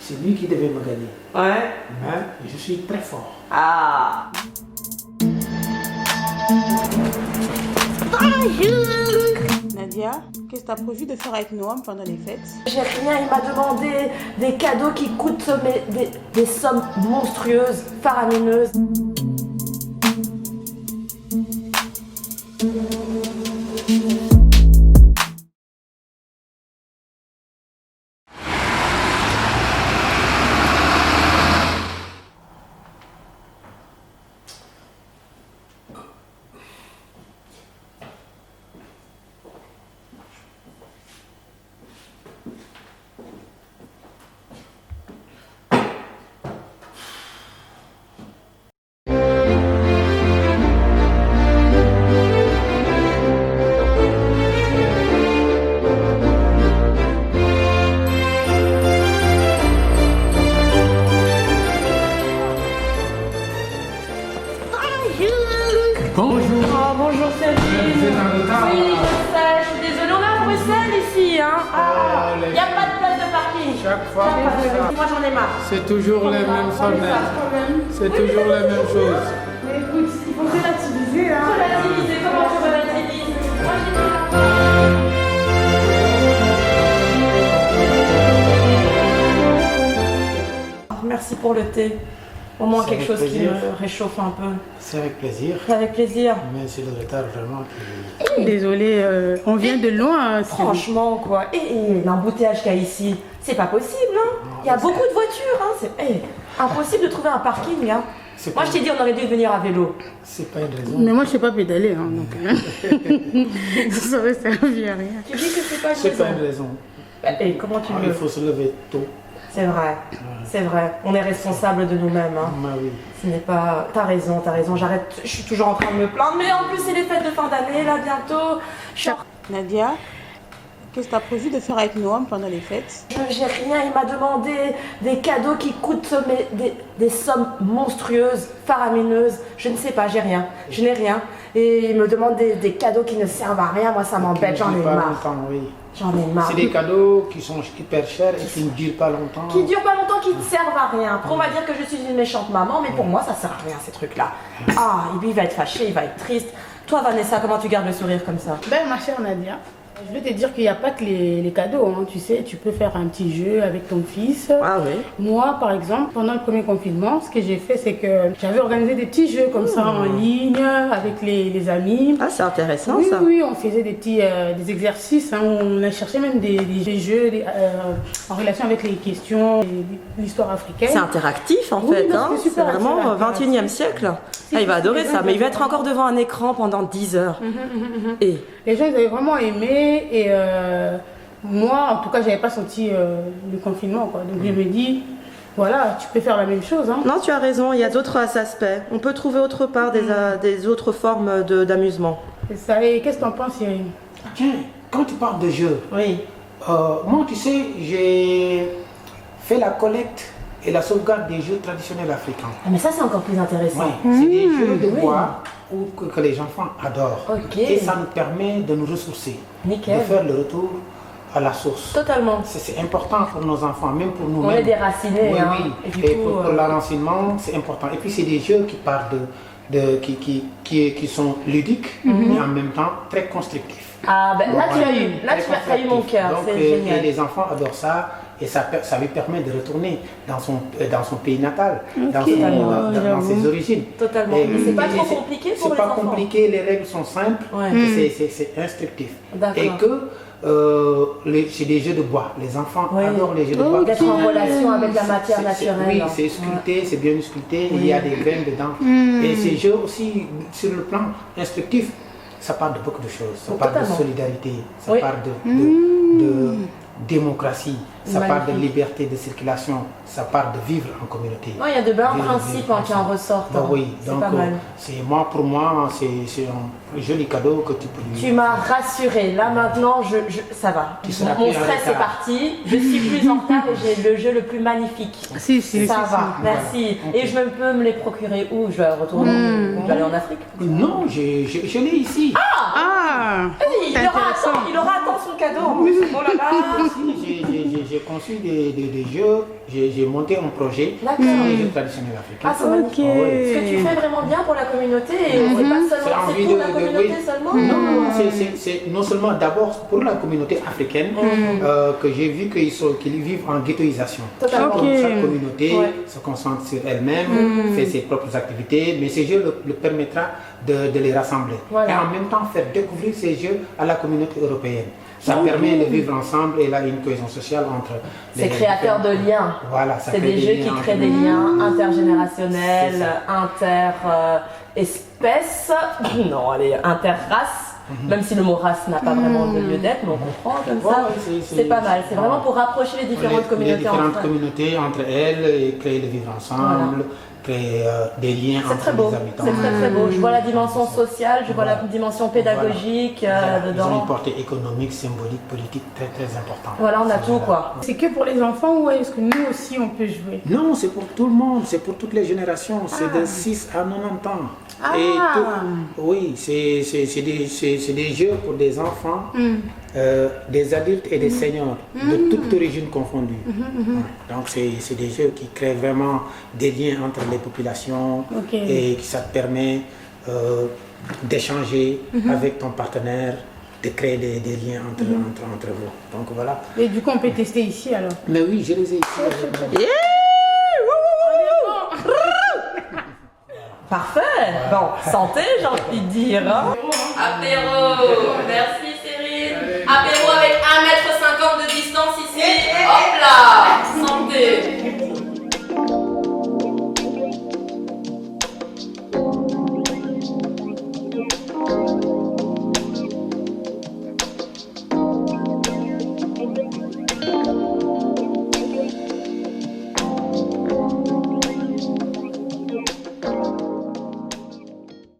C'est lui qui devait me gagner. Ouais. Mais je suis très fort. Ah. Nadia, qu'est-ce que tu as prévu de faire avec Noam pendant les fêtes? J'ai rien, il m'a demandé des cadeaux qui coûtent des sommes monstrueuses, faramineuses. Bonjour. Oh, bonjour Céline. Vous êtes en retard. Oui, je sais, je suis désolée, on est à Bruxelles ici, hein. Ah, il n'y a pas de place de parking. Chaque fois comme ça. Moi j'en ai marre. C'est toujours les mêmes sommets. C'est toujours les mêmes choses. Mais écoute, il faut relativiser, hein. Relativiser, comment tu relativises? Moi j'ai dit Merci pour le thé. Au moins C'est quelque avec chose qui plaisir. me réchauffe un peu. C'est avec plaisir. Avec plaisir. Mais c'est le retard vraiment qui... Désolée, on vient de loin. Franchement quoi. Et l'embouteillage qu'il y a ici, c'est pas possible, hein. Il y a beaucoup de voitures, hein. C'est impossible de trouver un parking, hein. C'est Moi pas- je t'ai dit on aurait dû venir à vélo. C'est pas une raison. Mais moi, je sais pas pédaler, hein, donc ça aurait servi à rien. Tu dis que c'est pas une C'est pas raison. une raison. Et comment tu Il veux? faut se lever tôt. C'est vrai, c'est vrai. On est responsable de nous-mêmes, hein. Ah oui. Ce n'est pas... T'as raison, j'arrête. Je suis toujours en train de me plaindre. Mais en plus c'est les fêtes de fin d'année, là, bientôt. Nadia, qu'est-ce que tu as prévu de faire avec Noam pendant les fêtes? J'ai rien, il m'a demandé des cadeaux qui coûtent des sommes monstrueuses, faramineuses. Je ne sais pas, j'ai rien. Je n'ai rien. Et il me demande des cadeaux qui ne servent à rien. Moi, ça m'embête, j'en ai Pas marre. longtemps, oui. J'en ai marre. C'est des cadeaux qui sont hyper chers et qui ne durent pas longtemps. Qui durent pas longtemps, qui ne servent à rien. Après, on va dire que je suis une méchante maman, mais pour moi, ça sert à rien, ces trucs-là. Ah, il va être fâché, il va être triste. Toi, Vanessa, comment tu gardes le sourire comme ça? Ben, ma chère Nadia, je veux te dire qu'il n'y a pas que les cadeaux, hein. Tu sais, tu peux faire un petit jeu avec ton fils. Ah oui. Moi, par exemple, pendant le premier confinement, ce que j'ai fait, c'est que j'avais organisé des petits jeux comme ça en ligne avec les amis. Ah, c'est intéressant, Oui, ça. oui, on faisait des petits des exercices, hein. On a cherché même des jeux en relation avec les questions, l'histoire africaine. C'est interactif, en Oui, fait. non, Hein. c'est C'est super vraiment interactif. 21e siècle. Ah, il va adorer ça, mais il va être encore devant un écran pendant 10 heures. Et Les gens, ils avaient vraiment aimé et moi, en tout cas, j'avais pas senti le confinement, quoi. Donc je me dis, voilà, tu peux faire la même chose, hein. non, tu as raison, il y a d'autres aspects. On peut trouver autre part des autres formes d'amusement. C'est ça. Et qu'est-ce que t'en penses, Cyril? Tiens, quand tu parles de jeux, Oui. moi, tu sais, j'ai fait la collecte et la sauvegarde des jeux traditionnels africains. Ah, mais ça, c'est encore plus intéressant. Oui, c'est des jeux de bois que les enfants adorent. Ok. Et ça nous permet de nous ressourcer, Nickel. de faire le retour à la source. Totalement. C'est important pour nos enfants, même pour nous-mêmes. On est déracinés, Oui, hein. oui. Et du Et coup, pour l'enracinement, c'est important. Et puis, c'est des jeux qui partent qui sont ludiques et en même temps très constructifs. Ah, ben là, tu Voilà. as eu. Là, tu as eu mon cœur. Donc, C'est et génial. les enfants adorent ça et ça lui permet de retourner dans son pays natal, dans ses origines. Totalement. Et- Mais c'est pas et trop compliqué pour les C'est pas enfants. compliqué, les règles sont simples, Ouais. et c'est instructif. D'accord. Et que c'est des jeux de bois. Les enfants Ouais. adorent les jeux de bois. D'être en relation avec la matière naturelle. Oui, hein. c'est sculpté, c'est bien sculpté, il y a des veines dedans. Et ces jeux aussi, sur le plan instructif, ça parle de beaucoup de choses. Ça parle de Totalement. solidarité, ça Oui. parle de démocratie, ça parle de Magnifique. liberté de circulation, ça parle de vivre en communauté. Non, il y a de bons Vivre principes qui en ensemble. ressortent. Bah hein. oui, C'est donc pas mal. pour moi, c'est un joli cadeau que tu peux lui Tu m'as rassurée. Là maintenant, ça va. Tu seras Mon plus en stress est retard. parti. Je suis plus en retard et j'ai le jeu le plus magnifique. Si, si, Ça si, va, si. merci. Ok. Et je peux me les procurer où? Je vais retourner. Je vais aller en Afrique. Non, je l'ai ici. Ah, Il aura attendu son cadeau. Oh là là. Ici, j'ai conçu des jeux, j'ai monté un projet sur D'accord. les jeux traditionnels africains. Ah, c'est magnifique. Ok. Ce que tu fais vraiment bien pour la communauté, et c'est pas C'est seulement envie c'est pour de- la de- communauté oui. seulement. Non, c'est non seulement d'abord pour la communauté africaine que j'ai vu qu'ils vivent en ghettoisation. Totalement. Ok. Donc, chaque communauté Ouais. se concentre sur elle-même, fait ses propres activités, mais ces jeux le permettra de les rassembler. Voilà. Et en même temps faire découvrir ces jeux à la communauté européenne. Ça permet de vivre ensemble et là une cohésion sociale entre C'est créateur de liens. Voilà, ça C'est crée des jeux qui liens créent entre- des liens intergénérationnels, C'est inter-espèces, non, allez, inter-races. Même si le mot race n'a pas vraiment de lieu d'être, mais on comprend comme ça. Ouais, C'est pas mal. C'est vraiment pour rapprocher les différentes communautés les différentes entre elles. communautés entre elles et créer le vivre ensemble, créer des liens C'est entre très beau, les habitants. c'est très beau. Je vois la dimension sociale, je vois la dimension pédagogique Voilà. Ils ont dedans. une portée économique, symbolique, politique très très importante. Voilà, on a Ces tout jeux-là. quoi. C'est que pour les enfants ou est-ce que nous aussi on peut jouer? Non, c'est pour tout le monde, c'est pour toutes les générations, c'est de 6 à 90 ans. Ah. Et oui, c'est des jeux pour des enfants, des adultes et des seniors, de toute origine confondue. Ouais. Donc c'est des jeux qui créent vraiment des liens entre les populations Ok. et qui ça te permet d'échanger avec ton partenaire, de créer des liens entre vous. Donc voilà. Et du coup on peut tester ici alors. Mais oui, je les ai ici. avec moi. Parfait. Bon, santé, j'ai envie de dire. Hein. Apéro. Merci Cyril. Apéro avec 1,50 m de distance ici. Oh,